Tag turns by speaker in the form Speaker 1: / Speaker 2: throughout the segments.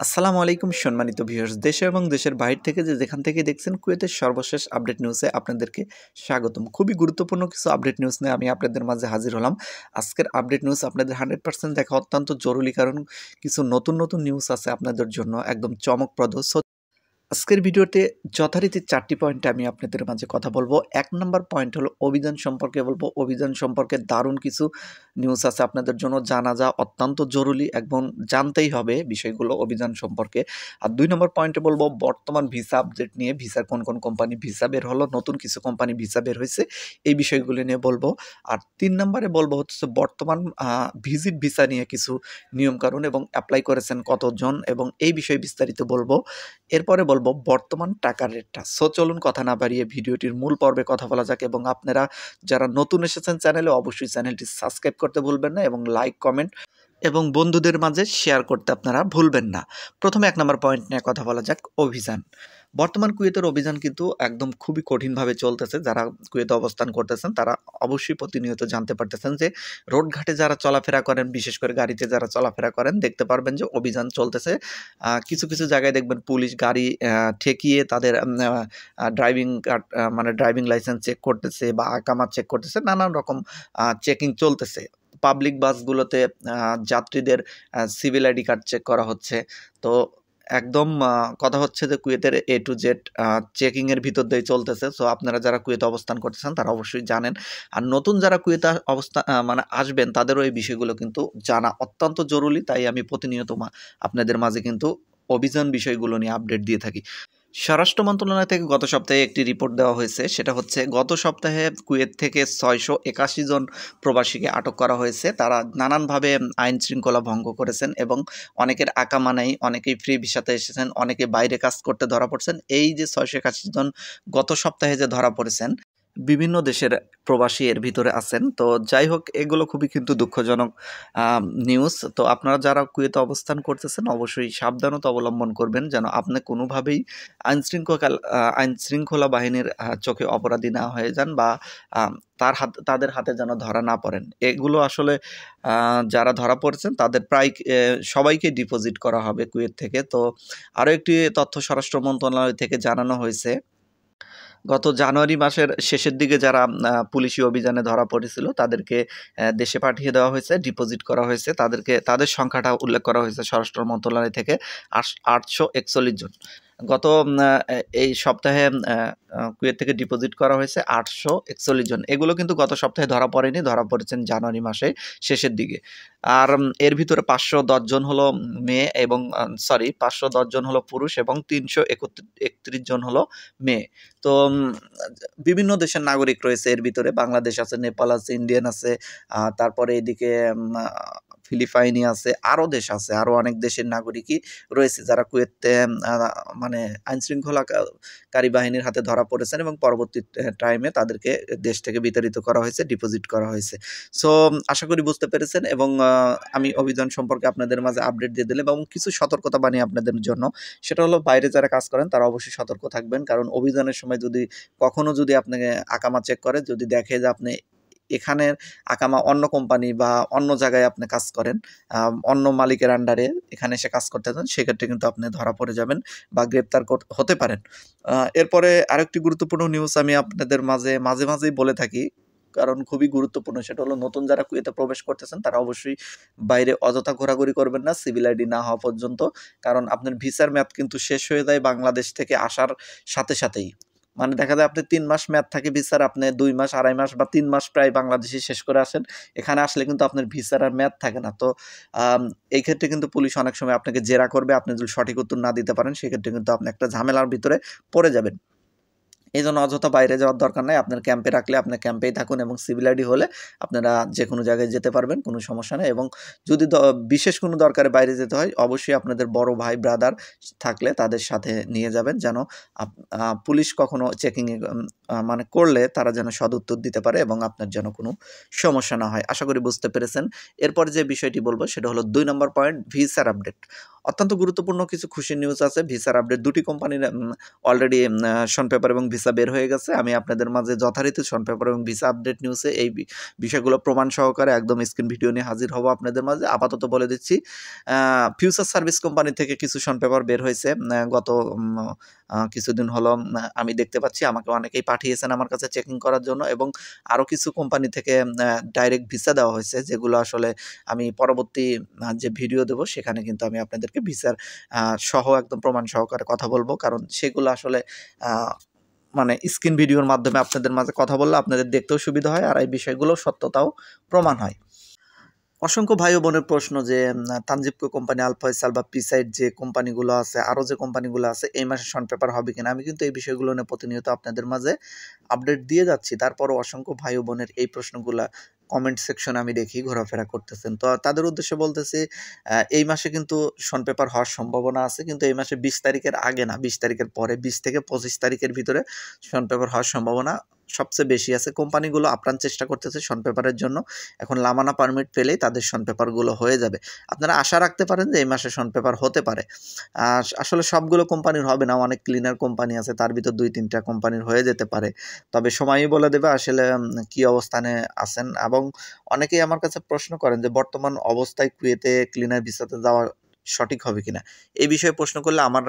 Speaker 1: আসসালামু আলাইকুম সম্মানিত ভিউয়ার্স, দেশে এবং দেশের বাইরে থেকে যেখান থেকে দেখছেন কুয়েতের সর্বশেষ আপডেট নিউজে আপনাদেরকে স্বাগতম। খুবই গুরুত্বপূর্ণ কিছু আপডেট নিউজ নিয়ে আমি আপনাদের মাঝে হাজির হলাম। আজকের আপডেট নিউজ আপনাদের 100% দেখা অত্যন্ত জরুরি, কারণ কিছু নতুন নিউজ আছে আপনাদের জন্য একদম চমকপ্রদ। আজকের ভিডিওতে যথারীতি 4টি পয়েন্টে আমি আপনাদের মাঝে কথা বলবো। 1 নম্বর পয়েন্ট হলো অভিযান সম্পর্কে বলবো। অভিযান সম্পর্কে দারুণ কিছু নিউজ আছে আপনাদের জন্য, জানা অত্যন্ত জরুরি এবং জানতেই হবে বিষয়গুলো অভিযান সম্পর্কে। আর 2 নম্বর পয়েন্টে বলবো বর্তমান ভিসা আপডেট নিয়ে, ভিসার কোন কোম্পানি ভিসা বের হলো, নতুন কিছু কোম্পানি ভিসা বের হয়েছে, এই বিষয়গুলো নিয়ে বলবো। আর 3 নম্বরে বলবো হচ্ছে বর্তমান ভিজিট ভিসা নিয়ে কিছু নিয়মকানুন এবং অ্যাপ্লাই করেছেন কতজন এবং এই বিষয়ে বিস্তারিত বলবো। এরপরে বলবো বর্তমান টাকার রেটটা। চলুন কথা না বাড়িয়ে ভিডিওটির মূল পর্বে কথা বলা যাক। এবং আপনারা যারা নতুন এসেছেন চ্যানেলে, অবশ্যই চ্যানেলটি সাবস্ক্রাইব করতে ভুলবেন না এবং লাইক, কমেন্ট এবং বন্ধুদের মাঝে শেয়ার করতে আপনারা ভুলবেন না। প্রথমে 1 নম্বর পয়েন্ট নিয়ে কথা বলা যাক, অভিযান। বর্তমান কুয়েতের অভিযান কিন্তু একদম খুবই কঠিনভাবে চলতেছে। যারা কুয়েতে অবস্থান করতেছেন তারা অবশ্যই প্রতিনিয়ত জানতে পারতেছেন যে রোডঘাটে যারা চলাফেরা করেন, বিশেষ করে গাড়িতে যারা চলাফেরা করেন, দেখতে পারবেন যে অভিযান চলতেছে। কিছু জায়গায় দেখবেন পুলিশ গাড়ি ঠেকিয়ে তাদের ড্রাইভিং কার্ড মানে ড্রাইভিং লাইসেন্স চেক করতেছে বা আকামা চেক করতেছে, নানান রকম চেকিং চলতেছে। পাবলিক বাসগুলোতে যাত্রীদের সিভিল আইডি কার্ড চেক করা হচ্ছে। তো একদম কথা হচ্ছে যে কুয়েতের A to Z চেকিংয়ের ভিতর দিয়ে চলতেছে। সো আপনারা যারা কুয়েতে অবস্থান করতেছেন তারা অবশ্যই জানেন। আর নতুন যারা কুয়েতে মানে আসবেন তাদেরও এই বিষয়গুলো কিন্তু জানা অত্যন্ত জরুরি। তাই আমি প্রতিনিয়ত আপনাদের মাঝে কিন্তু অভিযান বিষয়গুলো নিয়ে আপডেট দিয়ে থাকি। স্বরাষ্ট্র মন্ত্রণালয় থেকে গত সপ্তাহে একটি রিপোর্ট দেওয়া হয়েছে। সেটা হচ্ছে গত সপ্তাহে কুয়েত থেকে 681 জন প্রবাসীকে আটক করা হয়েছে। তারা নানানভাবে আইন শৃঙ্খলা ভঙ্গ করেছেন এবং অনেকের আকামা নেই, অনেকেই ফ্রি ভিসাতে এসেছেন, অনেকে বাইরে কাজ করতে ধরা পড়ছেন। এই যে 681 জন গত সপ্তাহে যে ধরা পড়েছেন, বিভিন্ন দেশের প্রবাসী এর ভিতরে আছেন। তো যাই হোক, এগুলো খুবই কিন্তু দুঃখজনক নিউজ। তো আপনারা যারা কুয়েতে অবস্থান করতেছেন অবশ্যই সাবধানতা অবলম্বন করবেন, যেন আপনি কোনোভাবেই আইনশৃঙ্খলা বাহিনীর চোখে অপরাধী না হয়ে যান বা তাদের হাতে যেন ধরা না পড়েন। এগুলো আসলে যারা ধরা পড়েছেন তাদের প্রায় সবাইকে ডিপোজিট করা হবে কুয়েত থেকে। তো আরও একটি তথ্য স্বরাষ্ট্র মন্ত্রণালয় থেকে জানানো হয়েছে, গত জানুয়ারি মাসের শেষের দিকে যারা পুলিশি অভিযানে ধরা পড়েছিল তাদেরকে দেশে পাঠিয়ে দেওয়া হয়েছে, ডিপোজিট করা হয়েছে। তাদের সংখ্যাটা উল্লেখ করা হয়েছে স্বরাষ্ট্র মন্ত্রণালয় থেকে 841 জন। গত এই সপ্তাহে কুয়েত থেকে ডিপোজিট করা হয়েছে 841 জন। এগুলো কিন্তু গত সপ্তাহে ধরা পড়েনি, ধরা পড়েছেন জানুয়ারি মাসে শেষের দিকে। আর এর ভিতরে 510 জন হলো মেয়ে এবং 510 জন হলো পুরুষ এবং 331 জন হলো মেয়ে। তো বিভিন্ন দেশের নাগরিক রয়েছে এর ভিতরে, বাংলাদেশ আছে, নেপাল আছে, ইন্ডিয়ান আছে, তারপরে এদিকে ফিলিপাইনি আছে, আরও দেশ আছে, আরও অনেক দেশের নাগরিকই রয়েছে যারা কুয়েতে মানে আইনশৃঙ্খলাকারী বাহিনীর হাতে ধরা পড়েছেন এবং পরবর্তী টাইমে তাদেরকে দেশ থেকে বিতাড়িত করা হয়েছে, ডিপোজিট করা হয়েছে। সো আশা করি বুঝতে পেরেছেন এবং আমি অভিযান সম্পর্কে আপনাদের মাঝে আপডেট দিয়ে দিলাম এবং কিছু সতর্কতা বানিয়ে আপনাদের জন্য। সেটা হলো বাইরে যারা কাজ করেন তারা অবশ্যই সতর্ক থাকবেন, কারণ অভিযানের সময় কখনো যদি আপনাকে আকামা চেক করে, যদি দেখে যে আপনি এখানের আকামা অন্য কোম্পানি বা অন্য জায়গায় আপনি কাজ করেন, অন্য মালিকের আন্ডারে এখানে এসে কাজ করতে চান, সেক্ষেত্রে কিন্তু আপনি ধরা পড়ে যাবেন বা গ্রেপ্তার হতে পারেন। এরপরে আরেকটি গুরুত্বপূর্ণ নিউজ আমি আপনাদের মাঝেই বলে থাকি, কারণ খুবই গুরুত্বপূর্ণ। সেটা হলো নতুন যারা কুয়েতে প্রবেশ করতেছেন তারা অবশ্যই বাইরে অযথা ঘোরাঘুরি করবেন না সিভিল আইডি না হওয়া পর্যন্ত, কারণ আপনার ভিসার মেয়াদ কিন্তু শেষ হয়ে যায় বাংলাদেশ থেকে আসার সাথেই। মানে দেখা যায় আপনি 3 মাস মেয়াদ থাকে ভিসার, আপনি 2 মাস, 2.5 মাস বা 3 মাস প্রায় বাংলাদেশে শেষ করে আসেন। এখানে আসলে কিন্তু আপনার ভিসার আর মেয়াদ থাকে না। তো এই ক্ষেত্রে কিন্তু পুলিশ অনেক সময় আপনাকে জেরা করবে। আপনি যদি সঠিক উত্তর না দিতে পারেন সেক্ষেত্রে কিন্তু আপনি একটা ঝামেলার ভিতরে পড়ে যাবেন। এই জন্য অযথা বাইরে যাওয়ার দরকার নাই। আপনার ক্যাম্পে রাখলে আপনার ক্যাম্পেই থাকুন এবং সিভিল আইডি হলে আপনারা যেকোনো জায়গায় যেতে পারবেন, কোনো সমস্যা নেই। এবং যদি বিশেষ কোনো দরকারে বাইরে যেতে হয় অবশ্যই আপনাদের বড় ভাই, ব্রাদার থাকলে তাদের সাথে নিয়ে যাবেন, যেন পুলিশ কখনো চেকিংয়ে মানে করলে তারা যেন সদুত্তর দিতে পারে এবং আপনার যেন কোনো সমস্যা না হয়। আশা করি বুঝতে পেরেছেন। এরপরে যে বিষয়টি বলবো সেটা হলো 2 নম্বর পয়েন্ট, ভিসার আপডেট। অত্যন্ত গুরুত্বপূর্ণ কিছু খুশির নিউজ আছে। ভিসার আপডেট 2টি কোম্পানির অলরেডি শন পেপার এবং ভিসা ভিসা বের হয়ে গেছে। আমি আপনাদের মাঝে যথারীতি শন পেপার এবং ভিসা আপডেট নিউজে এই বিষয়গুলো প্রমাণ সহকারে একদম স্ক্রিন ভিডিও নিয়ে হাজির হব আপনাদের মাঝে। আপাতত বলে দিচ্ছি, ফিউচার সার্ভিস কোম্পানি থেকে কিছু শন পেপার বের হয়েছে গত কিছুদিন হলো। আমি দেখতে পাচ্ছি, আমাকে অনেকেই পাঠিয়েছেন আমার কাছে চেকিং করার জন্য, এবং আরও কিছু কোম্পানি থেকে ডাইরেক্ট ভিসা দেওয়া হয়েছে, যেগুলো আসলে আমি পরবর্তী যে ভিডিও দেবো সেখানে কিন্তু আমি আপনাদেরকে ভিসার সহ একদম প্রমাণ সহকারে কথা বলবো, কারণ সেগুলো আসলে মানে স্ক্রিন ভিডিওর মাধ্যমে আপনাদের মাঝে কথা বললে আপনাদের দেখতেও সুবিধা হয়, আর এই বিষয়গুলো সত্যতাও প্রমাণ হয়। অসংখ্য ভাই ও বোনের প্রশ্ন যে তানজিবকো কোম্পানি, আল ফয়সাল বা পিসাইড যে কোম্পানিগুলো আছে, আরও যে কোম্পানিগুলো আছে, এই মাসে শন পেপার হবে কিনা। আমি কিন্তু এই বিষয়গুলো নিয়ে প্রতিনিয়ত আপনাদের মাঝে আপডেট দিয়ে যাচ্ছি। তারপরও অসংখ্য ভাই ও বোনের এই প্রশ্নগুলা কমেন্ট সেকশনে আমি দেখি ঘোরাফেরা করতেছেন। তো তাদের উদ্দেশ্যে বলতেছি, এই মাসে কিন্তু শন পেপার হওয়ার সম্ভাবনা আছে, কিন্তু এই মাসে 20 তারিখের আগে না, 20 তারিখের পরে, 20 থেকে 25 তারিখের ভিতরে শন পেপার হওয়ার সম্ভাবনা সবচেয়ে বেশি আছে। কোম্পানিগুলো আপ্রাণ চেষ্টা করতেছে শন পেপারের জন্য। এখন লামানা পারমিট পেলেই তাদের শন পেপারগুলো হয়ে যাবে। আপনারা আশা রাখতে পারেন যে এই মাসে শন পেপার হতে পারে। আসলে সবগুলো কোম্পানির হবে না, অনেক ক্লিনার কোম্পানি আছে, তার ভিতর 2-3টা কোম্পানির হয়ে যেতে পারে। তবে সময়ই বলে দেবে আসলে কি অবস্থানে আছেন। এবং অনেকেই আমার কাছে প্রশ্ন করেন যে বর্তমান অবস্থায় কুয়েতে ক্লিনার ভিসাতে যাওয়া সঠিক হবে কিনা। এই বিষয়ে প্রশ্ন করলে আমার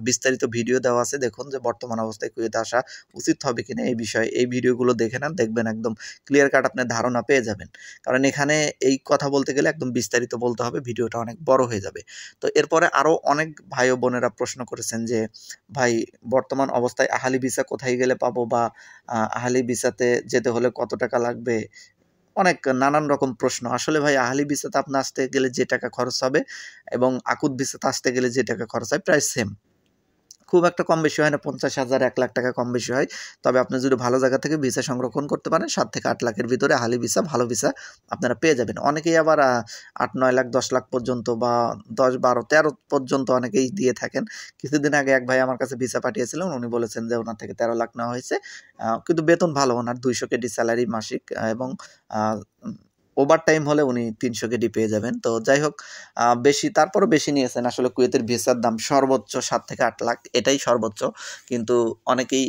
Speaker 1: বিস্তারিত ভিডিও দেওয়া আছে, দেখুন যে বর্তমান অবস্থায় কুয়েতে আসা উচিত হবে কিনা এই বিষয়ে। এই ভিডিওগুলো দেখে নেন, দেখবেন একদম ক্লিয়ার কাট আপনি ধারণা পেয়ে যাবেন। কারণ এখানে এই কথা বলতে গেলে একদম বিস্তারিত বলতে হবে, ভিডিওটা অনেক বড় হয়ে যাবে। তো এরপরে আরও অনেক ভাই ও বোনেরা প্রশ্ন করেছেন যে ভাই, বর্তমান অবস্থায় আহালি ভিসা কোথায় গেলে পাবো, বা আহালি ভিসাতে যেতে হলে কত টাকা লাগবে, অনেক নানান রকম প্রশ্ন। আসলে ভাই, আহলি ভিসাতে আপনি আসতে গেলে যে টাকা খরচ হবে এবং আকুত ভিসাতে আসতে গেলে যে টাকা খরচ হয় প্রায় সেম। খুব একটা কম বেশি হয় না, 50,000 1 লাখ টাকা কম বেশি হয়। তবে আপনি যদি ভালো জায়গা থেকে ভিসা সংরক্ষণ করতে পারেন, 7 থেকে 8 লাখের ভিতরে আহলি ভিসা, ভালো ভিসা আপনারা পেয়ে যাবেন। অনেকেই আবার 8-9 লাখ 10 লাখ পর্যন্ত, বা 10, 12, 13 পর্যন্ত অনেকেই দিয়ে থাকেন। কিছুদিন আগে এক ভাই আমার কাছে ভিসা পাঠিয়েছিলেন, উনি বলেছেন যে ওনার থেকে 13 লাখ নেওয়া হয়েছে। কিন্তু বেতন ভালো, ওনার 200 কেডি স্যালারি মাসিক, এবং ওভার টাইম হলে উনি 300 কেডি পেয়ে যাবেন। তো যাই হোক, বেশি, তারপরও বেশি নিয়েছেন। আসলে কুয়েতের ভিসার দাম সর্বোচ্চ 7 থেকে 8 লাখ, এটাই সর্বোচ্চ। কিন্তু অনেকেই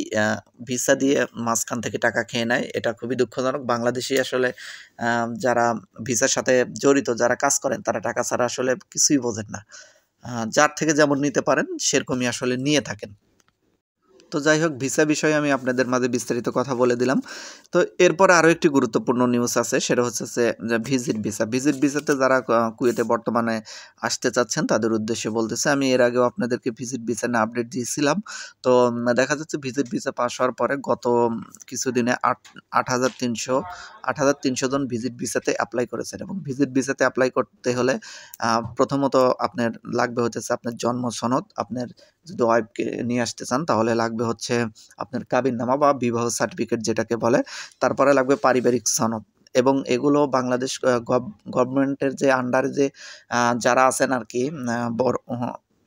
Speaker 1: ভিসা দিয়ে মাঝখান থেকে টাকা খেয়ে নেয়, এটা খুবই দুঃখজনক। বাংলাদেশি আসলে যারা ভিসার সাথে জড়িত, যারা কাজ করেন, তারা টাকা ছাড়া আসলে কিছুই বোঝেন না। যার থেকে যেমন নিতে পারেন সেরকমই আসলে নিয়ে থাকেন। তো যাই হোক, ভিসা বিষয়ে আমি আপনাদের মাঝে বিস্তারিত কথা বলে দিলাম। তো এরপরে আরও একটি গুরুত্বপূর্ণ নিউজ আছে, সেটা হচ্ছে যে ভিজিট ভিসা। ভিজিট ভিসাতে যারা কুয়েতে বর্তমানে আসতে চাচ্ছেন তাদের উদ্দেশ্যে বলতেছে। আমি এর আগেও আপনাদেরকে ভিজিট ভিসা নিয়ে আপডেট দিয়েছিলাম। তো দেখা যাচ্ছে ভিজিট ভিসা পাস হওয়ার পরে গত কিছুদিনে 8,300 জন ভিজিট ভিসাতে অ্যাপ্লাই করেছেন। এবং ভিজিট ভিসাতে অ্যাপ্লাই করতে হলে প্রথমত আপনার লাগবে হচ্ছে আপনার জন্ম সনদ। আপনার যদি ওয়াইফকে নিয়ে আসতে চান তাহলে লাগবে হচ্ছে আপনার কাবিননামা বা বিবাহ সার্টিফিকেট যেটাকে বলে। তারপরে লাগবে পারিবারিক সনদ, এবং এগুলো বাংলাদেশ গভর্নমেন্টের যে আন্ডারে যে যারা আছেন আর কি,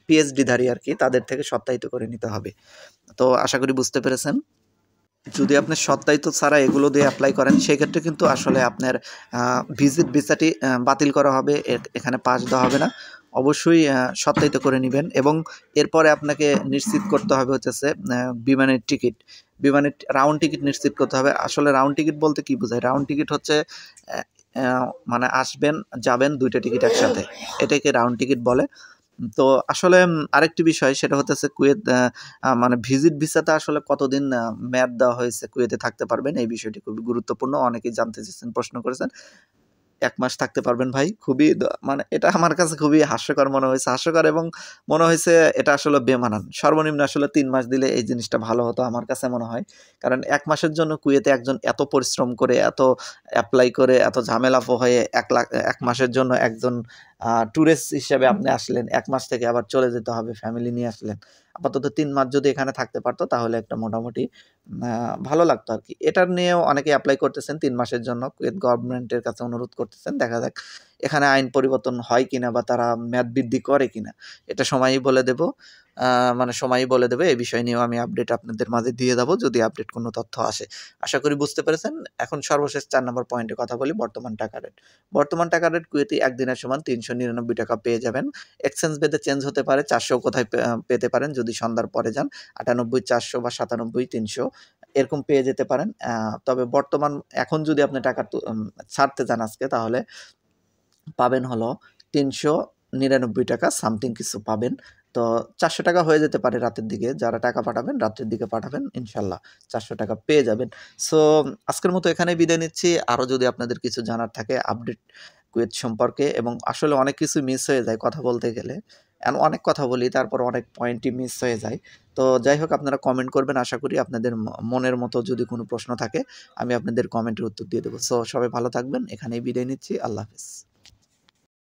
Speaker 1: পিএইচডিধারী আর কি, তাদের থেকে সত্যায়িত করে নিতে হবে। তো আশা করি বুঝতে পেরেছেন। যদি আপনি সত্যায়িত ছাড়া এগুলো দিয়ে অ্যাপ্লাই করেন, সেক্ষেত্রে কিন্তু আসলে আপনার ভিজিট ভিসাটি বাতিল করা হবে, এখানে পাস দেওয়া হবে না। অবশ্যই সত্যায়িত করে নেবেন। এবং এরপরে আপনাকে নিশ্চিত করতে হবে হচ্ছে বিমানের টিকিট। বিমানের রাউন্ড টিকিট নিশ্চিত করতে হবে। আসলে রাউন্ড টিকিট বলতে কি বোঝায়? রাউন্ড টিকিট হচ্ছে মানে আসবেন যাবেন 2টা টিকিট একসাথে, এটাকে রাউন্ড টিকিট বলে। তো আসলে আরেকটি বিষয়, সেটা হতেছে কুয়েত মানে ভিজিট ভিসাতে আসলে কতদিন মেয়াদ দেওয়া হয়েছে কুয়েতে থাকতে পারবেন, এই বিষয়টি খুবই গুরুত্বপূর্ণ। অনেকেই জানতে চেয়েছেন, প্রশ্ন করেছেন। 1 মাস থাকতে পারবেন ভাই। খুবই মানে এটা আমার কাছে খুবই হাস্যকর মনে হয়েছে। হাস্যকর, এবং মনে হয়েছে এটা আসলে বেমানান। সর্বনিম্ন আসলে 3 মাস দিলে এই জিনিসটা ভালো হতো আমার কাছে মনে হয়। কারণ 1 মাসের জন্য কুয়েতে একজন এত পরিশ্রম করে, এত এপ্লাই করে, এত ঝামেলা পোহায়ে 1 মাসের জন্য একজন টুরিস্ট হিসেবে আপনি আসলেন। 1 মাস থেকে আবার চলে যেতে হবে, ফ্যামিলি নিয়ে আসলেন। আপাতত 3 মাস যদি এখানে থাকতে পারতো তাহলে একটা মোটামুটি ভালো লাগতো আরকি। এটার নিয়েও অনেকে এপ্লাই করতেছেন 3 মাসের জন্য। কুয়েত গভর্নমেন্টের কাছে অনুরোধ করতেছেন। দেখা যাক এখানে আইন পরিবর্তন হয় কিনা, বা তারা মেয়াদ বৃদ্ধি করে কিনা। এটা সময়ই বলে দেব। মানে সময়ই বলে দেবে। এই বিষয় নিয়েও আমি আপডেট আপনাদের মাঝে দিয়ে যাব, যদি আপডেট কোনো তথ্য আসে। আশা করি বুঝতে পেরেছেন। এখন সর্বশেষ 4 নম্বর পয়েন্টে কথা বলি, বর্তমান টাকা রেট। বর্তমান টাকা রেট কুয়েতে 1 দিনের সমান 399 টাকা পেয়ে যাবেন। এক্সচেঞ্জ ভেদে চেঞ্জ হতে পারে। 400 কোথায় পেতে পারেন যদি সন্ধ্যার পরে যান। 98, 400 বা 97, 300 এরকম পেয়ে যেতে পারেন। তবে বর্তমান এখন যদি আপনি টাকা ছাড়তে চান আজকে, তাহলে পাবেন হলো ৩৯৯ টাকা সামথিং কিছু পাবেন। তো ৪০০ টাকা হয়ে যেতে পারে রাতের দিকে। যারা টাকা পাঠাবেন রাত্রের দিকে পাঠাবেন, ইনশাল্লাহ ৪০০ টাকা পেয়ে যাবেন। সো আজকের মতো এখানেই বিদায় নিচ্ছি। আরও যদি আপনাদের কিছু জানার থাকে আপডেট কুয়েত সম্পর্কে, এবং আসলে অনেক কিছু মিস হয়ে যায় কথা বলতে গেলে, অনেক কথা বলি তারপর অনেক পয়েন্টই মিস হয়ে যায়। তো যাই হোক, আপনারা কমেন্ট করবেন। আশা করি আপনাদের মনের মতো যদি কোনো প্রশ্ন থাকে আমি আপনাদের কমেন্টের উত্তর দিয়ে দেবো। সো সবাই ভালো থাকবেন। এখানেই বিদায় নিচ্ছি। আল্লাহ হাফেজ।